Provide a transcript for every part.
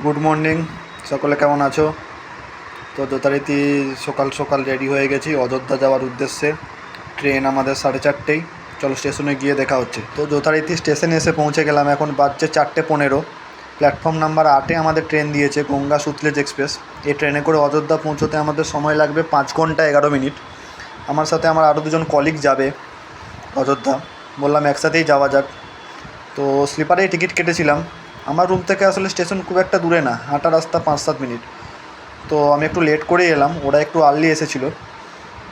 Good morning, সকলে কেমন আছো? তো যথারীতি সকাল সকাল রেডি হয়ে গেছি অযোধ্যা যাওয়ার উদ্দেশ্যে। ট্রেন আমাদের 4:30। চলো স্টেশনে গিয়ে দেখা হচ্ছে। তো যথারীতি স্টেশনে এসে পৌঁছে গেলাম। এখন বাজছে 4:15। প্ল্যাটফর্ম নাম্বার 8-এ আমাদের ট্রেন দিয়েছে, গঙ্গা সুতলেজ এক্সপ্রেস। এই ট্রেনে করে অযোধ্যা পৌঁছতে আমাদের সময় লাগবে 5 ঘন্টা 11 মিনিট। আমার সাথে আমার আরও দুজন কলিগ যাবে অযোধ্যা। বললাম একসাথেই যাওয়া যাক। তো স্লিপারেই টিকিট কেটেছিলাম। আমার রুম থেকে আসলে স্টেশন খুব একটা দূরে না, হাঁটা রাস্তা 5-7 মিনিট। তো আমি একটু লেট করেই এলাম, ওরা একটু আর্লি এসেছিলো।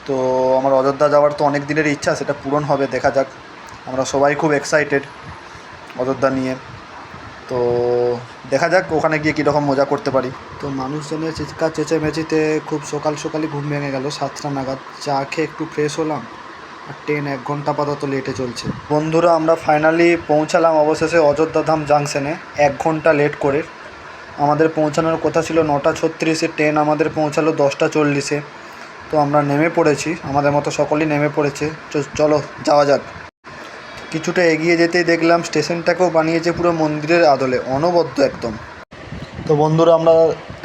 তো আমার অযোধ্যা যাওয়ার তো অনেক দিনের ইচ্ছা, সেটা পূরণ হবে, দেখা যাক। আমরা সবাই খুব এক্সাইটেড অযোধ্যা নিয়ে। তো দেখা যাক ওখানে গিয়ে কীরকম মজা করতে পারি। তো মানুষজনের চিৎকার চেঁচেমেচিতে খুব সকাল সকালই ঘুম ভেঙে গেল 7টা নাগাদ। চা খেয়ে একটু ফ্রেশ হলাম, আর ট্রেন 1 ঘন্টা আপাতত লেটে চলছে। বন্ধুরা, আমরা ফাইনালি পৌঁছালাম অবশেষে অযোধ্যা ধাম জাংশনে, 1 ঘন্টা লেট করে। আমাদের পৌঁছানোর কথা ছিল 9:36-এ, ট্রেন আমাদের পৌঁছালো 10:40-এ। তো আমরা নেমে পড়েছি, আমাদের মতো সকলেই নেমে পড়েছে। চলো যাওয়া যাক। কিছুটা এগিয়ে যেতেই দেখলাম স্টেশনটাকেও বানিয়েছে পুরো মন্দিরের আদলে, অনবদ্য একদম। তো বন্ধুরা, আমরা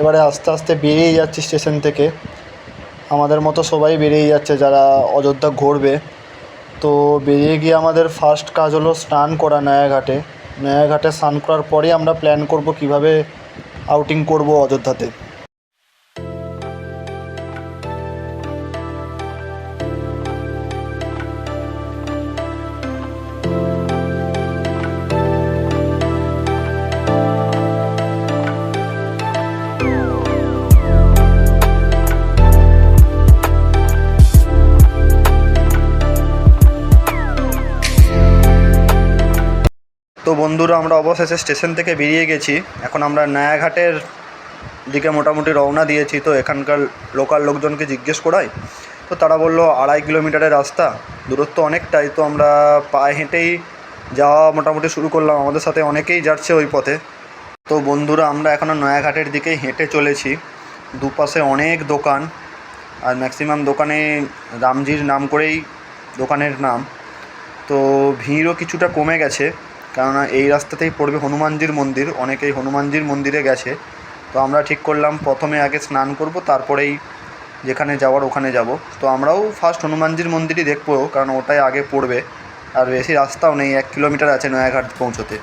এবারে আস্তে আস্তে বেরিয়ে যাচ্ছি স্টেশন থেকে। আমাদের মতো সবাই বেরিয়ে যাচ্ছে যারা অযোধ্যা ঘুরবে। তো বেরিয়ে গিয়ে আমাদের ফার্স্ট কাজ হলো স্নান করা নয়াঘাটে স্নান করার পরেই আমরা প্ল্যান করব কিভাবে আউটিং করব অযোধ্যাতে। তো বন্ধুরা, আমরা অবশেষে স্টেশন থেকে বেরিয়ে গেছি। এখন আমরা নয়াঘাটের দিকে মোটামুটি রওনা দিয়েছি। তো এখানকার লোকাল লোকজনকে জিজ্ঞেস করাই, তো তারা বললো 2.5 কিলোমিটারের রাস্তা, দূরত্ব অনেকটাই। তো আমরা পায়ে হেঁটেই যাওয়া মোটামুটি শুরু করলাম, আমাদের সাথে অনেকেই যাচ্ছে ওই পথে। তো বন্ধুরা, আমরা এখনও নয়াঘাটের দিকেই হেঁটে চলেছি। দুপাশে অনেক দোকান, আর ম্যাক্সিমাম দোকানে রামজির নাম করেই দোকানের নাম। তো ভিড়ও কিছুটা কমে গেছে, কেননা এই রাস্তাতেই পড়বে হনুমানজির মন্দির, অনেকেই হনুমানজির মন্দিরে গেছে। তো আমরা ঠিক করলাম প্রথমে আগে স্নান করব, তারপরেই যেখানে যাওয়ার ওখানে যাব। তো আমরাও ফার্স্ট হনুমানজির মন্দিরই দেখব, কারণ ওটাই আগে পড়বে। আর বেশি রাস্তাও নেই, 1 কিলোমিটার আছে নয়াঘাট পৌঁছতে।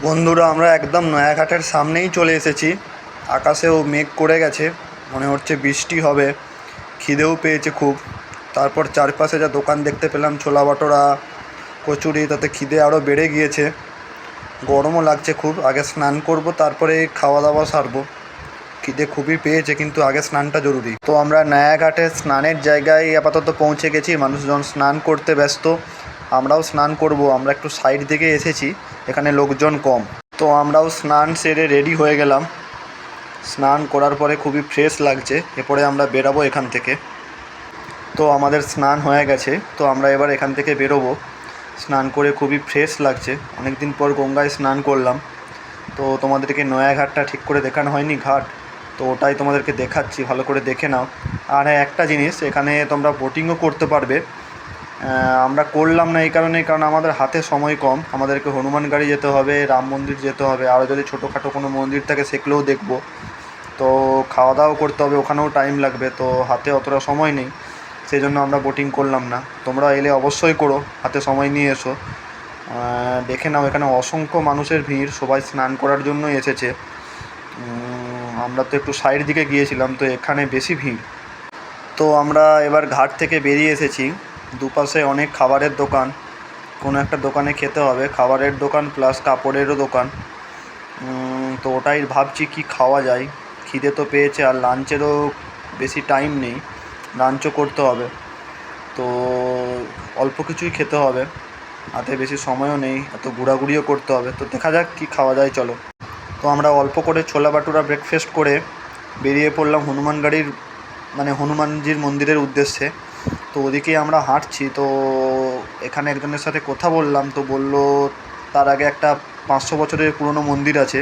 বন্ধুরা, আমরা একদম নয়াঘাটের সামনেই চলে এসেছি। আকাশেও মেঘ করে গেছে, মনে হচ্ছে বৃষ্টি হবে। খিদেও পেয়েছে খুব। তারপর চারপাশে যা দোকান দেখতে পেলাম, ছোলা বাটোরা, কচুরি, তাতে খিদে আরও বেড়ে গিয়েছে। গরমও লাগছে খুব। আগে স্নান করব, তারপরে খাওয়া দাওয়া সারবো। খিদে খুবই পেয়েছে, কিন্তু আগে স্নানটা জরুরি। তো আমরা নয়াঘাটে স্নানের জায়গায় আপাতত পৌঁছে গেছি। মানুষজন স্নান করতে ব্যস্ত, আমরাও স্নান করব। আমরা একটু সাইড দিকে এসেছি, এখানে লোকজন কম। তো আমরাও স্নান সেরে রেডি হয়ে গেলাম। স্নান করার পরে খুবই ফ্রেশ লাগছে। এরপরে আমরা বেরাবো এখান থেকে। তো আমাদের স্নান হয়ে গেছে, তো আমরা এবার এখান থেকে বেরোবো। স্নান করে খুবই ফ্রেশ লাগছে, অনেক দিন পর গঙ্গায় স্নান করলাম। তো তোমাদেরকে নয়াঘাটটা ঠিক করে দেখানো হয়নি, ঘাট, তো ওটাই তোমাদেরকে দেখাচ্ছি, ভালো করে দেখে নাও। আর হ্যাঁ, একটা জিনিস, এখানে তোমরা বোটিংও করতে পারবে। আমরা করলাম না এই কারণেই, কারণ আমাদের হাতে সময় কম। আমাদেরকে হনুমানগাড়ি যেতে হবে, রাম মন্দির যেতে হবে, আরও যদি ছোটোখাটো কোনো মন্দির থাকে সেগুলোও দেখবো। তো খাওয়া দাওয়াও করতে হবে, ওখানেও টাইম লাগবে। তো হাতে অতটা সময় নেই, সেই জন্য আমরা বোটিং করলাম না। তোমরা এলে অবশ্যই করো, হাতে সময় নিয়ে এসো। দেখে নাও, এখানে অসংখ্য মানুষের ভিড়, সবাই স্নান করার জন্যই এসেছে। আমরা তো একটু সাইড দিকে গিয়েছিলাম, তো এখানে বেশি ভিড়। তো আমরা এবার ঘাট থেকে বেরিয়ে এসেছি। দুপাশে অনেক খাবারের দোকান, কোনো একটা দোকানে খেতে হবে, খাবারের দোকান প্লাস কাপড়েরও দোকান। তো ওটাই ভাবছি কি খাওয়া যায়। খিদে তো পেয়েছে, আর লাঞ্চেরও বেশি টাইম নেই, লাঞ্চও করতে হবে। তো অল্প কিছুই খেতে হবে। হাতে বেশি সময়ও নেই, এত ঘোরাঘুরিও করতে হবে। তো দেখা যাক কী খাওয়া যায়, চলো। তো আমরা অল্প করে ছোলা বাটুরা ব্রেকফাস্ট করে বেরিয়ে পড়লাম হনুমানগাড়ির মানে হনুমানজির মন্দিরের উদ্দেশ্যে। তো ওদিকেই আমরা হাঁটছি। তো এখানে একজনের সাথে কথা বললাম, তো বলল তার আগে একটা 500 বছরের পুরনো মন্দির আছে,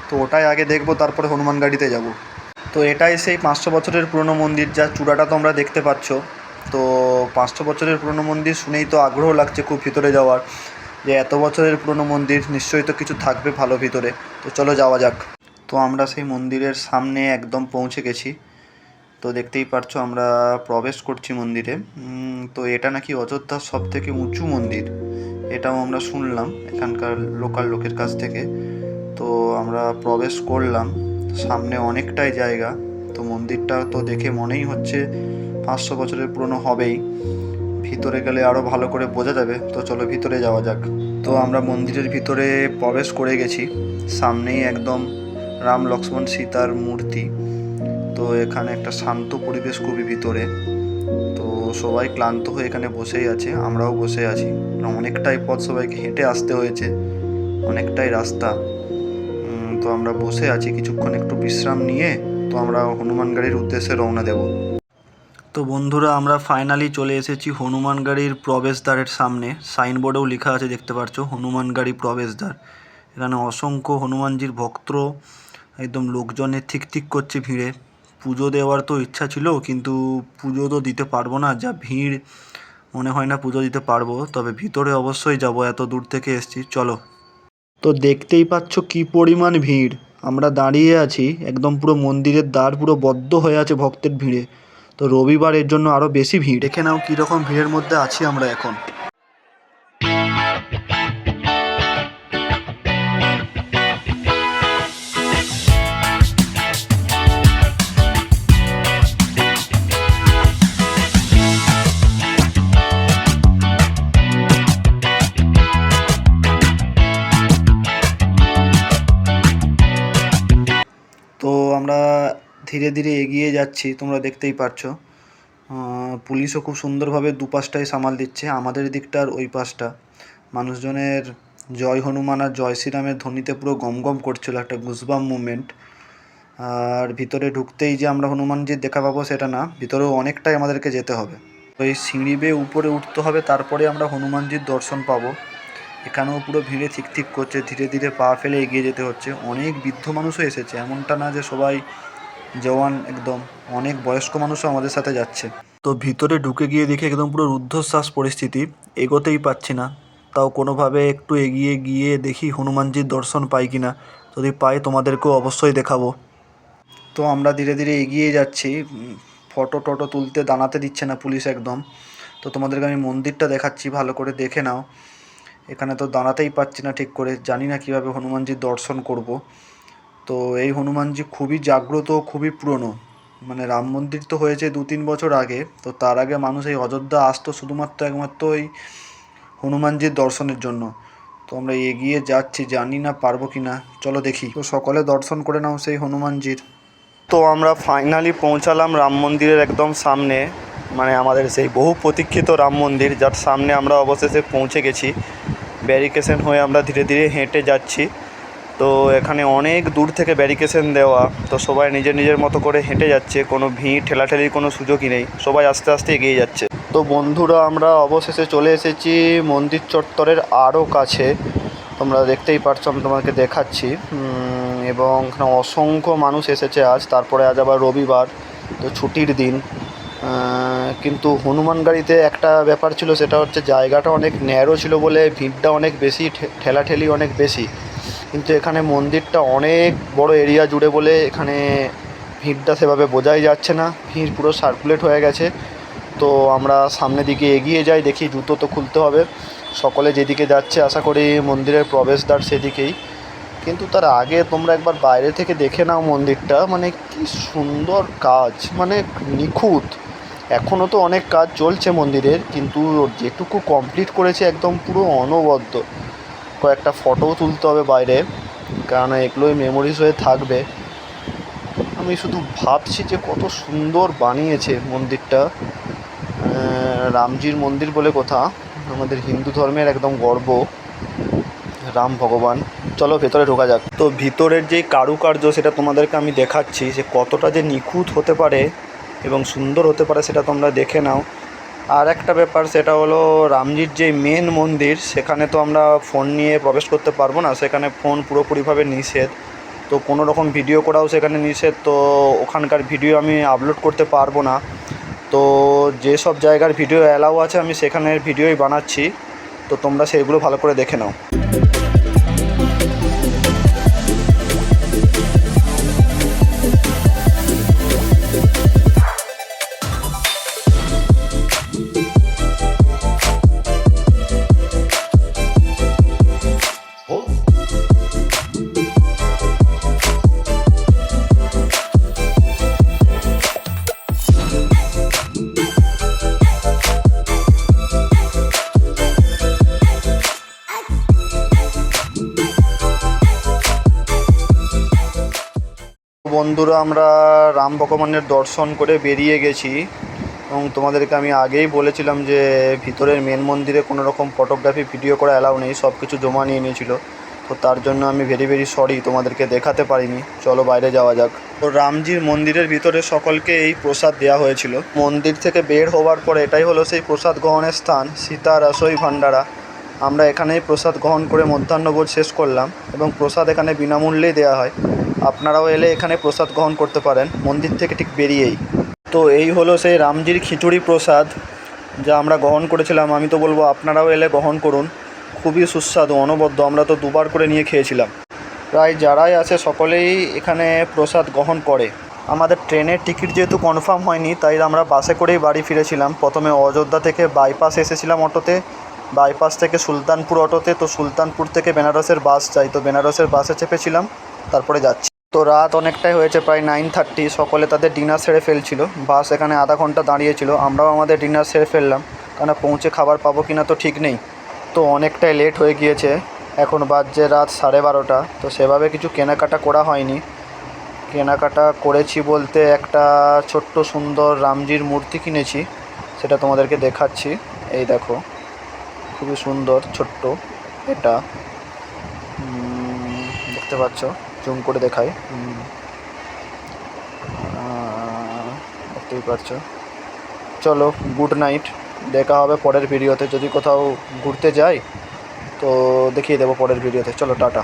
তো ওটাই আগে দেখব, তারপরে হনুমানগাড়িতে যাব। তো এটাই সেই 500 বছরের পুরনো মন্দির, যার চূড়াটা তোমরা দেখতে পাচ্ছ। তো 500 বছরের পুরনো মন্দির শুনেই তো আগ্রহ লাগছে খুব ভিতরে যাওয়ার, যে এত বছরের পুরনো মন্দির, নিশ্চয়ই তো কিছু থাকবে ভালো ভিতরে। তো চলো যাওয়া যাক। তো আমরা সেই মন্দিরের সামনে একদম পৌঁছে গেছি। তো দেখতেই পারছো আমরা প্রবেশ করছি মন্দিরে। তো এটা নাকি অযোধ্যার সবথেকে উঁচু মন্দির, এটাও আমরা শুনলাম এখানকার লোকাল লোকের কাছ থেকে। তো আমরা প্রবেশ করলাম, সামনে অনেকটাই জায়গা। তো মন্দিরটা তো দেখে মনেই হচ্ছে 500 বছরের পুরনো হবেই। ভিতরে গেলে আরও ভালো করে বোঝা যাবে। তো চলো ভিতরে যাওয়া যাক। তো আমরা মন্দিরের ভিতরে প্রবেশ করে গেছি। সামনেই একদম রাম লক্ষ্মণ সীতার মূর্তি। তো এখানে একটা শান্ত পরিবেশ খুবই ভিতরে। তো সবাই ক্লান্ত হয়ে এখানে বসেই আছে, আমরাও বসে আছি। অনেকটাই পথ সবাইকে হেঁটে আসতে হয়েছে, অনেকটাই রাস্তা। তো আমরা বসে আছি, কিছুক্ষণ একটু বিশ্রাম নিয়ে তো আমরা হনুমানগাড়ির উদ্দেশ্যে রওনা দেব। তো বন্ধুরা, আমরা ফাইনালি চলে এসেছি হনুমানগাড়ির প্রবেশদ্বারের সামনে। সাইনবোর্ডেও লেখা আছে, দেখতে পাচ্ছ, হনুমানগাড়ি প্রবেশদ্বার। এখানে অসংখ্য হনুমানজির ভক্ত, একদম লোকজনের ঠিক ঠিক করছে ভিড়ে। পুজো দেওয়ার তো ইচ্ছা ছিল, কিন্তু পুজো তো দিতে পারবো না, যা ভিড়, মনে হয় না পুজো দিতে পারবো। তবে ভিতরে অবশ্যই যাব, এত দূর থেকে এসেছি, চলো। তো দেখতেই পাচ্ছ কি পরিমাণ ভিড়। আমরা দাঁড়িয়ে আছি, একদম পুরো মন্দিরের দ্বার পুরো বদ্ধ হয়ে আছে ভক্তের ভিড়ে। তো রবিবার, এর জন্য আরও বেশি ভিড়। দেখে নাও কীরকম ভিড়ের মধ্যে আছি আমরা এখন। তো আমরা ধীরে ধীরে এগিয়ে যাচ্ছি, তোমরা দেখতেই পারছো। পুলিশও খুব সুন্দরভাবে দুপাশটাই সামাল দিচ্ছে, আমাদের দিকটা আর ওই পাশটা। মানুষজনের জয় হনুমান আর জয় শ্রীরামের ধ্বনিতে পুরো গম গম করছিল, একটা গুজবাম মুভমেন্ট। আর ভিতরে ঢুকতেই যে আমরা হনুমানজির দেখা পাবো সেটা না, ভিতরেও অনেকটাই আমাদেরকে যেতে হবে। ওই সিঁড়ি বেয়ে উপরে উঠতে হবে, তারপরে আমরা হনুমানজির দর্শন পাবো। এখানেও পুরো ভিড়ে ঠিক ঠিক করছে, ধীরে ধীরে পা ফেলে এগিয়ে যেতে হচ্ছে। অনেক বৃদ্ধ মানুষও এসেছে, এমনটা না যে সবাই জওয়ান, একদম অনেক বয়স্ক মানুষও আমাদের সাথে যাচ্ছে। তো ভিতরে ঢুকে গিয়ে দেখে একদম পুরো রুদ্ধশ্বাস পরিস্থিতি, এগোতেই পাচ্ছি না। তাও কোনোভাবে একটু এগিয়ে গিয়ে দেখি হনুমানজির দর্শন পাই কিনা, যদি পাই তোমাদেরকেও অবশ্যই দেখাবো। তো আমরা ধীরে ধীরে এগিয়ে যাচ্ছি। ফটো টটো তুলতে দাঁড়াতে দিচ্ছে না পুলিশ একদম। তো তোমাদেরকে আমি মন্দিরটা দেখাচ্ছি, ভালো করে দেখে নাও। এখানে তো দাঁড়াতেই পাচ্ছি না ঠিক করে, জানি না কীভাবে হনুমানজির দর্শন করব। তো এই হনুমানজি খুবই জাগ্রত, খুবই পুরনো। মানে রাম মন্দির তো হয়েছে 2-3 বছর আগে, তো তার আগে মানুষ এই অযোধ্যা আসতো শুধুমাত্র একমাত্র ওই হনুমানজির দর্শনের জন্য। তো আমরা এগিয়ে যাচ্ছি, জানি না পারবো কি না, চলো দেখি। তো সকলে দর্শন করে নাও সেই হনুমানজির। তো আমরা ফাইনালি পৌঁছালাম রাম মন্দিরের একদম সামনে, মানে আমাদের সেই বহু প্রতীক্ষিত রাম মন্দির, যার সামনে আমরা অবশেষে পৌঁছে গেছি। ব্যারিকেশন হয়ে আমরা ধীরে ধীরে হেঁটে যাচ্ছি। তো এখানে অনেক দূর থেকে ব্যারিকেশন দেওয়া, তো সবাই নিজের নিজের মতো করে হেঁটে যাচ্ছে, কোনো ভিড় ঠেলাঠেলির কোনো সুযোগই নেই, সবাই আস্তে আস্তে এগিয়ে যাচ্ছে। তো বন্ধুরা, আমরা অবশেষে চলে এসেছি মন্দির চত্বরের আরও কাছে। তোমরা দেখতেই পারছো, আমি তোমাকে দেখাচ্ছি। এবং এখানে অসংখ্য মানুষ এসেছে আজ, তারপরে আজ আবার রবিবার, তো ছুটির দিন। কিন্তু হনুমানগাড়িতে একটা ব্যাপার ছিল, সেটা হচ্ছে জায়গাটা অনেক ন্যারো ছিল বলে ভিড়টা অনেক বেশি, ঠেলাঠেলি অনেক বেশি। কিন্তু এখানে মন্দিরটা অনেক বড় এরিয়া জুড়ে বলে এখানে ভিড়টা সেভাবে বোঝাই যাচ্ছে না, ভিড় পুরো সার্কুলেট হয়ে গেছে। তো আমরা সামনের দিকে এগিয়ে যাই, দেখি জুতো তো খুলতে হবে। সকলে যেদিকে যাচ্ছে আশা করি মন্দিরের প্রবেশদ্বার সেদিকেই। কিন্তু তার আগে তোমরা একবার বাইরে থেকে দেখে নাও মন্দিরটা, মানে কি সুন্দর কাজ, মানে নিখুঁত। এখনও তো অনেক কাজ চলছে মন্দিরের, কিন্তু যেটুকু কমপ্লিট করেছে একদম পুরো অনবদ্য। কয়েকটা ফটোও তুলতে হবে বাইরে, কারণ এগুলোই মেমোরিজ হয়ে থাকবে। আমি শুধু ভাবছি যে কত সুন্দর বানিয়েছে মন্দিরটা। রামজির মন্দির বলে কথা, আমাদের হিন্দু ধর্মের একদম গর্ব রাম ভগবান। চলো ভেতরে ঢোকা যাক। তো ভিতরের যেই কারুকার্য সেটা তোমাদেরকে আমি দেখাচ্ছি, যে কতটা যে নিখুঁত হতে পারে এবং সুন্দর হতে পারে সেটা তোমরা দেখে নাও। আর একটা ব্যাপার, সেটা হলো রামজির যে মেন মন্দির, সেখানে তো আমরা ফোন নিয়ে প্রবেশ করতে পারবো না, সেখানে ফোন পুরোপুরিভাবে নিষেধ। তো কোনো রকম ভিডিও করাও সেখানে নিষেধ, তো ওখানকার ভিডিও আমি আপলোড করতে পারবো না। তো যেসব জায়গার ভিডিও অ্যালাউ আছে আমি সেখানের ভিডিওই বানাচ্ছি, তো তোমরা সেগুলো ভালো করে দেখে নাও। বন্ধুরা, আমরা রাম ভগবানের দর্শন করে বেরিয়ে গেছি এবং তোমাদেরকে আমি আগেই বলেছিলাম যে ভিতরের মেন মন্দিরে কোনো রকম ফটোগ্রাফি ভিডিও করা অ্যালাউ নেই, সব কিছু জমা নিয়ে নিয়েছিল। তো তার জন্য আমি ভেরি সরি, তোমাদেরকে দেখাতে পারিনি। চলো বাইরে যাওয়া যাক। তো রামজির মন্দিরের ভিতরে সকলকে এই প্রসাদ দেওয়া হয়েছিল। মন্দির থেকে বের হওয়ার পরে এটাই হলো সেই প্রসাদ গ্রহণের স্থান, সীতা রসোই ভান্ডারা। আমরা এখানেই প্রসাদ গ্রহণ করে মধ্যাহ্নভোজ শেষ করলাম এবং প্রসাদ এখানে বিনামূল্যেই দেওয়া হয়। আপনারাও এলে এখানে প্রসাদ গ্রহণ করতে পারেন মন্দির থেকে ঠিক বেরিয়েই। তো এই হলো সেই রামজির খিচুড়ি প্রসাদ যা আমরা গ্রহণ করেছিলাম। আমি তো বলবো আপনারাও এলে গ্রহণ করুন, খুবই সুস্বাদু, অনবদ্য। আমরা তো দুবার করে নিয়ে খেয়েছিলাম। প্রায় যারাই আসে সকলেই এখানে প্রসাদ গ্রহণ করে। আমাদের ট্রেনের টিকিট যেহেতু কনফার্ম হয়নি, তাই আমরা বাসে করেই বাড়ি ফিরেছিলাম। প্রথমে অযোধ্যা থেকে বাইপাস এসেছিলাম অটোতে, বাইপাস থেকে সুলতানপুর অটোতে। তো সুলতানপুর থেকে বেনারসের বাস চাই, তো বেনারসের বাসে চেপেছিলাম, তারপরে যাচ্ছি। তো রাত অনেকটাই হয়েছে, প্রায় 9:30। সকলে তাদের ডিনার সেরে ফেলছিল। বাস এখানে আধা ঘন্টা দাঁড়িয়েছিল, আমরাও আমাদের ডিনার সেরে ফেললাম, কেন পৌঁছে খাবার পাবো কিনা তো ঠিক নেই। তো অনেকটাই লেট হয়ে গিয়েছে, এখন বাজছে রাত 12:30। তো সেভাবে কিছু কেনাকাটা করা হয়নি। কেনাকাটা করেছি বলতে একটা ছোট্ট সুন্দর রামজির মূর্তি কিনেছি, সেটা তোমাদেরকে দেখাচ্ছি। এই দেখো, খুবই সুন্দর ছোট্ট এটা, দেখতে পাচ্ছ, জুম করে দেখাই, দেখতেই পাচ্ছ। চলো গুড নাইট, দেখা হবে পরের ভিডিওতে। যদি কোথাও ঘুরতে যাই তো দেখিয়ে দেবো পরের ভিডিওতে। চলো টাটা।